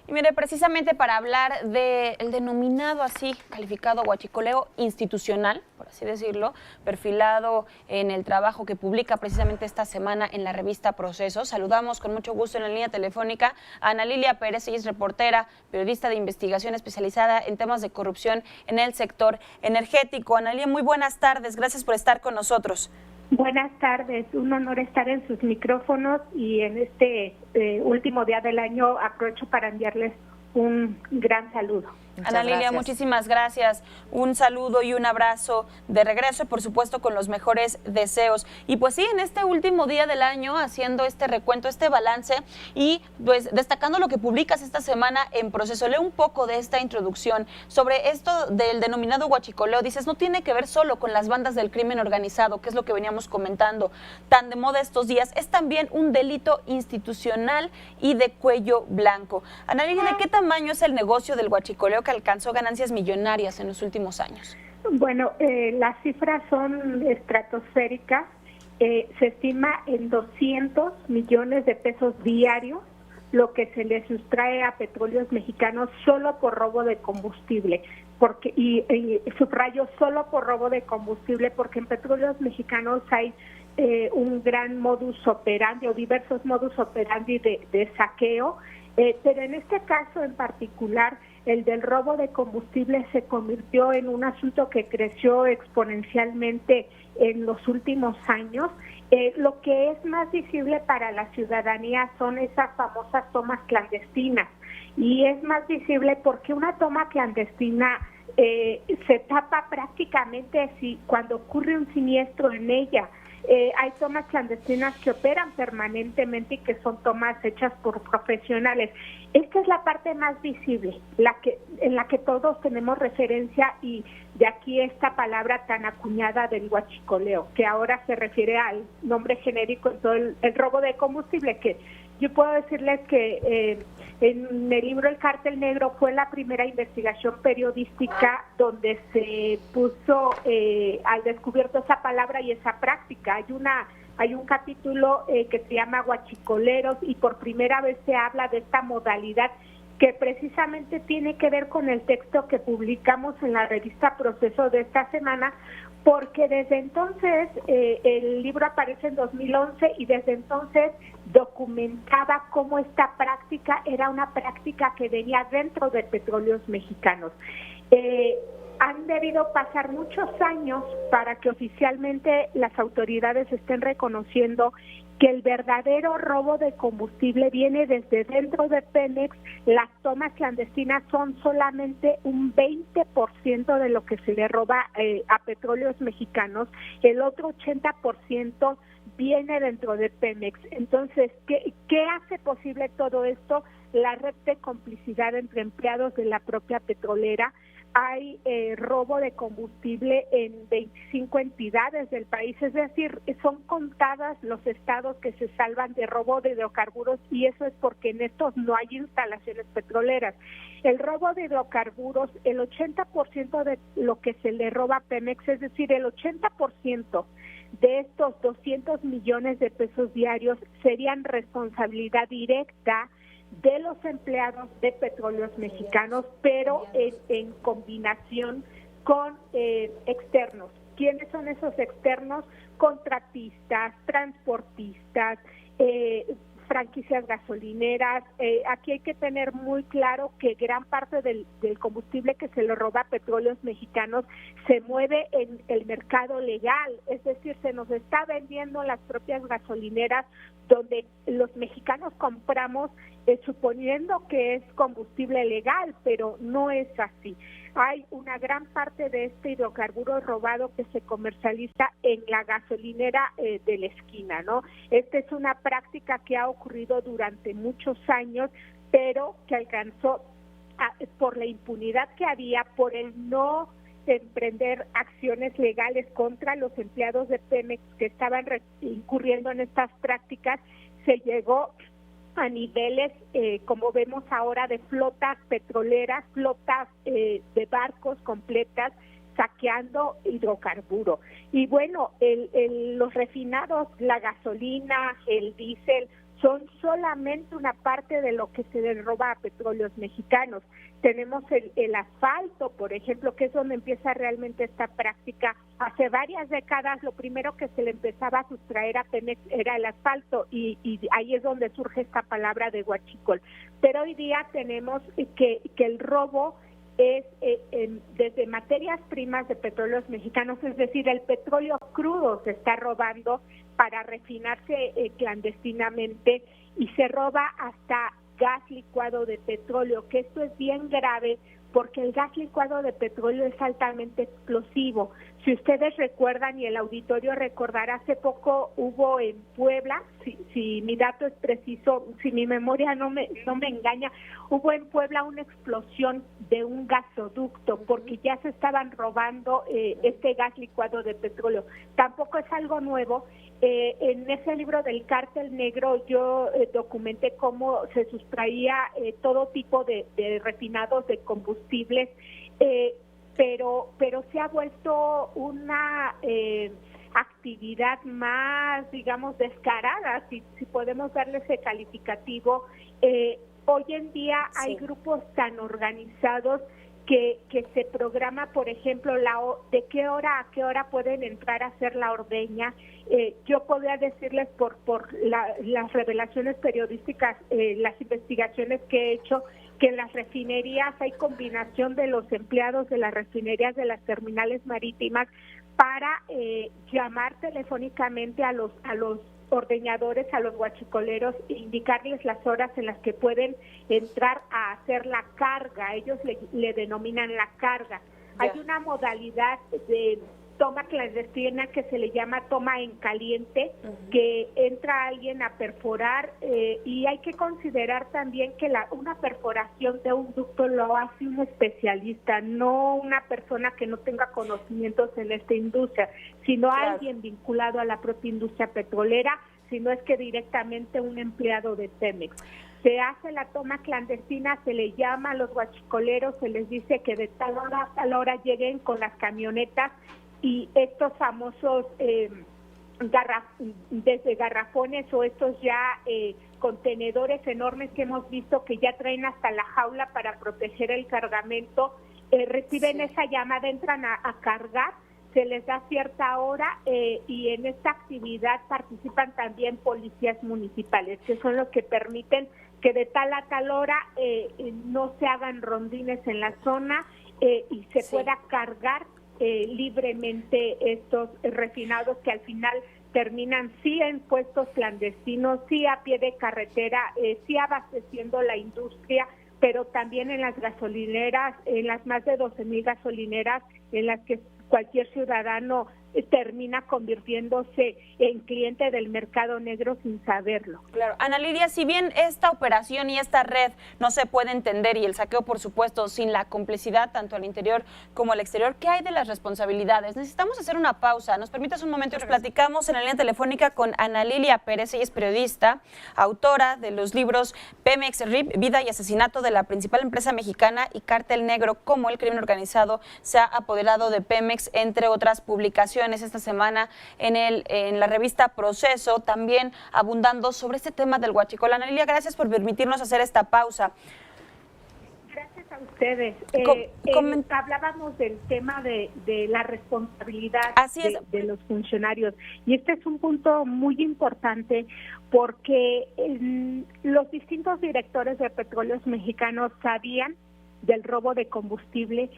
Y mire, precisamente para hablar del denominado así calificado huachicoleo institucional, por así decirlo, perfilado en el trabajo que publica precisamente esta semana en la revista Procesos, saludamos con mucho gusto en la línea telefónica a Ana Lilia Pérez. Ella es reportera, periodista de investigación especializada en temas de corrupción en el sector energético. Ana Lilia, muy buenas tardes, gracias por estar con nosotros. Buenas tardes, un honor estar en sus micrófonos y en este último día del año aprovecho para enviarles un gran saludo. Ana Lilia, muchísimas gracias. Un saludo y un abrazo de regreso, por supuesto, con los mejores deseos. Y pues sí, en este último día del año, haciendo este recuento, este balance y pues destacando lo que publicas esta semana en Proceso. Leo un poco de esta introducción sobre esto del denominado huachicoleo. Dices, no tiene que ver solo con las bandas del crimen organizado, que es lo que veníamos comentando, tan de moda estos días. Es también un delito institucional y de cuello blanco. Ana Lilia, ¿de qué tamaño es el negocio del huachicoleo que alcanzó ganancias millonarias en los últimos años? Bueno, las cifras son estratosféricas. Se estima en 200 millones de pesos diarios lo que se le sustrae a Petróleos Mexicanos solo por robo de combustible. Y subrayo solo por robo de combustible, porque en Petróleos Mexicanos hay un gran modus operandi o diversos modus operandi de saqueo, pero en este caso en particular, el del robo de combustible se convirtió en un asunto que creció exponencialmente en los últimos años. Lo que es más visible para la ciudadanía son esas famosas tomas clandestinas, y es más visible porque una toma clandestina se tapa prácticamente cuando ocurre un siniestro en ella. Hay tomas clandestinas que operan permanentemente y que son tomas hechas por profesionales. Esta es la parte más visible, en la que todos tenemos referencia, y de aquí esta palabra tan acuñada del huachicoleo, que ahora se refiere al nombre genérico en todo el robo de combustible, que yo puedo decirles que en el libro El Cártel Negro fue la primera investigación periodística donde se puso al descubierto esa palabra y esa práctica. Hay un capítulo que se llama Huachicoleros, y por primera vez se habla de esta modalidad que precisamente tiene que ver con el texto que publicamos en la revista Proceso de esta semana, porque desde entonces el libro aparece en 2011 y desde entonces documentaba cómo esta práctica era una práctica que venía dentro de Petróleos Mexicanos. Han debido pasar muchos años para que oficialmente las autoridades estén reconociendo que el verdadero robo de combustible viene desde dentro de Pemex. Las tomas clandestinas son solamente un 20% de lo que se le roba a Petróleos Mexicanos. El otro 80% viene dentro de Pemex. Entonces, ¿qué hace posible todo esto? La red de complicidad entre empleados de la propia petrolera. Hay robo de combustible en 25 entidades del país, es decir, son contadas los estados que se salvan de robo de hidrocarburos, y eso es porque en estos no hay instalaciones petroleras. El robo de hidrocarburos, el 80% de lo que se le roba a Pemex, es decir, el 80% de estos 200 millones de pesos diarios serían responsabilidad directa de los empleados de Petróleos Mexicanos, pero en combinación con externos. ¿Quiénes son esos externos? Contratistas, transportistas, franquicias gasolineras. Aquí hay que tener muy claro que gran parte del combustible que se le roba a Petróleos Mexicanos se mueve en el mercado legal, es decir, se nos está vendiendo las propias gasolineras, donde los mexicanos compramos suponiendo que es combustible legal, pero no es así. Hay una gran parte de este hidrocarburo robado que se comercializa en la gasolinera de la esquina, ¿no? Esta es una práctica que ha ocurrido durante muchos años, pero que alcanzó por la impunidad que había, por el no emprender acciones legales contra los empleados de Pemex que estaban incurriendo en estas prácticas, se llegó a niveles, como vemos ahora, de flotas petroleras, flotas de barcos completas saqueando hidrocarburo. Y bueno, los refinados, la gasolina, el diésel, son solamente una parte de lo que se le roba a Petróleos Mexicanos. Tenemos el asfalto, por ejemplo, que es donde empieza realmente esta práctica. Hace varias décadas lo primero que se le empezaba a sustraer a Pemex era el asfalto y ahí es donde surge esta palabra de huachicol. Pero hoy día tenemos que el robo es desde materias primas de Petróleos Mexicanos, es decir, el petróleo crudo se está robando para refinarse clandestinamente y se roba hasta gas licuado de petróleo, que esto es bien grave porque el gas licuado de petróleo es altamente explosivo. Si ustedes recuerdan y el auditorio recordará, hace poco hubo en Puebla, si mi dato es preciso, si mi memoria no me engaña, hubo en Puebla una explosión de un gasoducto porque ya se estaban robando este gas licuado de petróleo. Tampoco es algo nuevo. En ese libro del Cártel Negro yo documenté cómo se sustraía todo tipo de refinados de combustibles, pero se ha vuelto una actividad más, digamos, descarada, si podemos darle ese calificativo. Hoy en día hay grupos tan organizados que se programa, por ejemplo, de qué hora a qué hora pueden entrar a hacer la ordeña. Yo podría decirles por las revelaciones periodísticas, las investigaciones que he hecho, que en las refinerías hay combinación de los empleados de las refinerías de las terminales marítimas para llamar telefónicamente a los ordeñadores, a los huachicoleros, e indicarles las horas en las que pueden entrar a hacer la carga. Ellos le denominan la carga. Hay una modalidad de toma clandestina que se le llama toma en caliente, que entra alguien a perforar y hay que considerar también que una perforación de un ducto lo hace un especialista, no una persona que no tenga conocimientos en esta industria, sino alguien vinculado a la propia industria petrolera, si no es que directamente un empleado de Pemex. Se hace la toma clandestina, se le llama a los huachicoleros, se les dice que de tal hora a tal hora lleguen con las camionetas y estos famosos desde garrafones o estos ya contenedores enormes que hemos visto que ya traen hasta la jaula para proteger el cargamento, reciben esa llamada, entran a cargar, se les da cierta hora y en esta actividad participan también policías municipales, que son los que permiten que de tal a tal hora no se hagan rondines en la zona y se pueda cargar libremente estos refinados que al final terminan sí en puestos clandestinos, sí a pie de carretera, sí abasteciendo la industria, pero también en las gasolineras, en las más de 12,000 gasolineras en las que cualquier ciudadano termina convirtiéndose en cliente del mercado negro sin saberlo. Claro. Ana Lidia, si bien esta operación y esta red no se puede entender y el saqueo, por supuesto, sin la complicidad tanto al interior como al exterior, ¿qué hay de las responsabilidades? Necesitamos hacer una pausa. ¿Nos permites un momento? Nos platicamos en la línea telefónica con Ana Lilia Pérez. Ella es periodista, autora de los libros Pemex, RIP, Vida y Asesinato de la principal empresa mexicana y Cártel Negro, cómo el crimen organizado se ha apoderado de Pemex, entre otras publicaciones esta semana en la revista Proceso, también abundando sobre este tema del huachicol. Ana Lilia, gracias por permitirnos hacer esta pausa. Gracias a ustedes. Hablábamos del tema de la responsabilidad de los funcionarios y este es un punto muy importante porque los distintos directores de Petróleos Mexicanos sabían del robo de combustible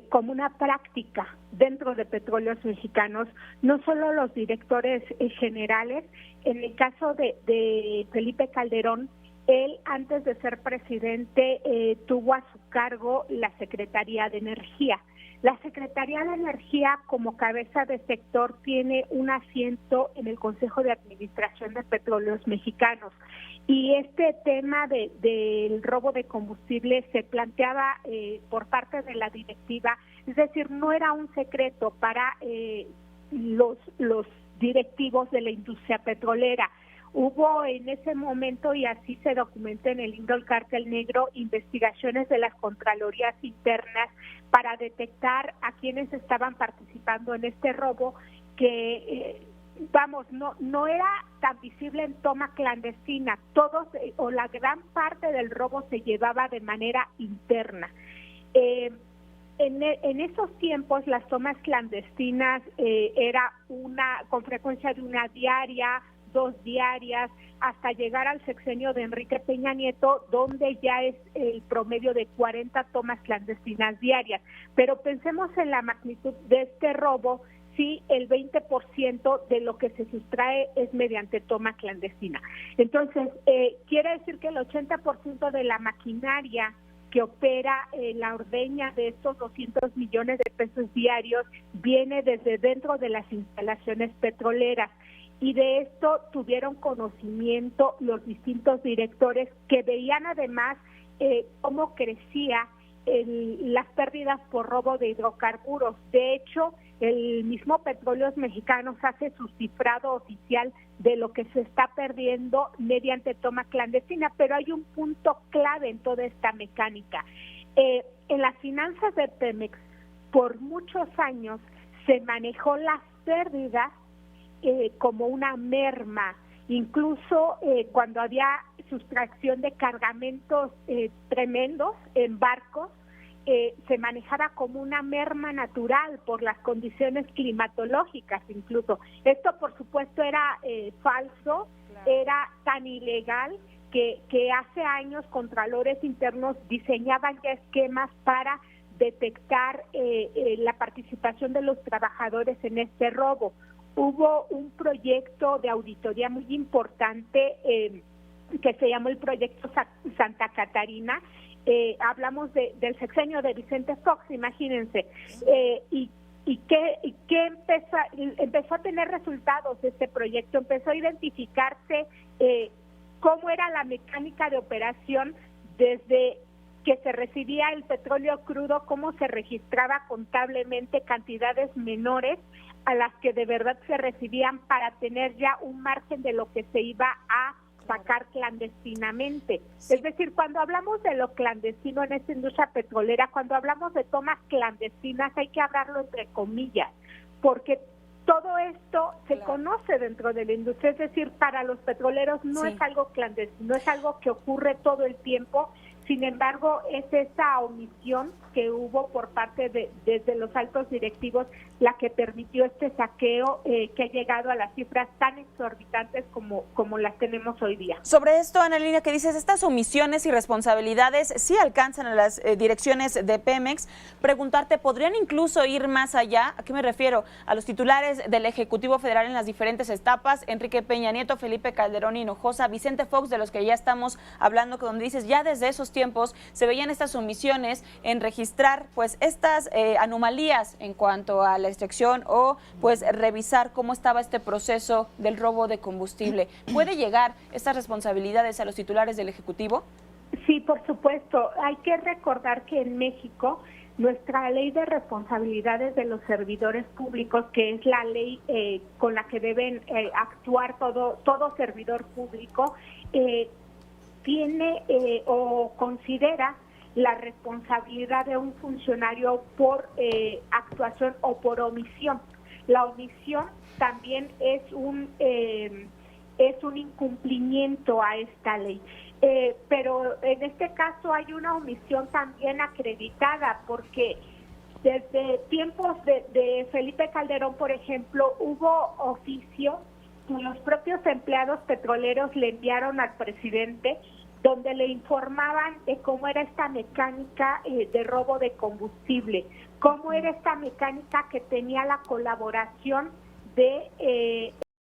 como una práctica dentro de Petróleos Mexicanos, no solo los directores generales. En el caso de Felipe Calderón, él antes de ser presidente tuvo a su cargo la Secretaría de Energía. La Secretaría de Energía como cabeza de sector tiene un asiento en el Consejo de Administración de Petróleos Mexicanos. Y este tema del robo de combustible se planteaba por parte de la directiva, es decir, no era un secreto para los directivos de la industria petrolera. Hubo en ese momento, y así se documenta en el libro El Cártel Negro, investigaciones de las Contralorías internas para detectar a quienes estaban participando en este robo, que vamos, no era tan visible en toma clandestina. Todos o la gran parte del robo se llevaba de manera interna. En esos tiempos las tomas clandestinas era con frecuencia de una diaria, 2 diarias, hasta llegar al sexenio de Enrique Peña Nieto, donde ya es el promedio de 40 tomas clandestinas diarias. Pero pensemos en la magnitud de este robo. Sí, el 20% de lo que se sustrae es mediante toma clandestina. Entonces, quiere decir que el 80% de la maquinaria que opera la ordeña de estos 200 millones de pesos diarios viene desde dentro de las instalaciones petroleras. Y de esto tuvieron conocimiento los distintos directores, que veían además cómo crecía las pérdidas por robo de hidrocarburos. De hecho, el mismo Petróleos Mexicanos hace su cifrado oficial de lo que se está perdiendo mediante toma clandestina, pero hay un punto clave en toda esta mecánica. En las finanzas de Pemex, por muchos años, se manejó las pérdidas como una merma. Incluso cuando había sustracción de cargamentos tremendos en barcos, se manejaba como una merma natural por las condiciones climatológicas incluso. Esto, por supuesto, era falso, claro. Era tan ilegal que hace años contralores internos diseñaban ya esquemas para detectar la participación de los trabajadores en este robo. Hubo un proyecto de auditoría muy importante que se llamó el Proyecto Santa Catarina. Hablamos del sexenio de Vicente Fox, imagínense, y que empezó a tener resultados este proyecto, empezó a identificarse cómo era la mecánica de operación desde que se recibía el petróleo crudo, cómo se registraba contablemente cantidades menores a las que de verdad se recibían para tener ya un margen de lo que se iba a sacar clandestinamente. Sí. Es decir, cuando hablamos de lo clandestino en esta industria petrolera, cuando hablamos de tomas clandestinas, hay que hablarlo entre comillas, porque todo esto se conoce dentro de la industria, es decir, para los petroleros no es algo clandestino, es algo que ocurre todo el tiempo. Sin embargo, es esa omisión que hubo por parte desde los altos directivos la que permitió este saqueo que ha llegado a las cifras tan exorbitantes como las tenemos hoy día. Sobre esto, Ana Línea, que dices, estas omisiones y responsabilidades sí alcanzan a las direcciones de Pemex. Preguntarte, ¿podrían incluso ir más allá? ¿A qué me refiero? A los titulares del Ejecutivo Federal en las diferentes etapas, Enrique Peña Nieto, Felipe Calderón Hinojosa, Vicente Fox, de los que ya estamos hablando, donde dices, ya desde esos tiempos se veían estas omisiones en registrar pues estas anomalías en cuanto a la extracción o pues revisar cómo estaba este proceso del robo de combustible. ¿Puede llegar estas responsabilidades a los titulares del Ejecutivo? Sí, por supuesto. Hay que recordar que en México nuestra ley de responsabilidades de los servidores públicos, que es la ley con la que deben actuar todo servidor público, tiene o considera la responsabilidad de un funcionario por actuación o por omisión. La omisión también es un incumplimiento a esta ley. Pero en este caso hay una omisión también acreditada, porque desde tiempos de Felipe Calderón, por ejemplo, hubo oficio que los propios empleados petroleros le enviaron al presidente, donde le informaban de cómo era esta mecánica de robo de combustible, cómo era esta mecánica que tenía la colaboración de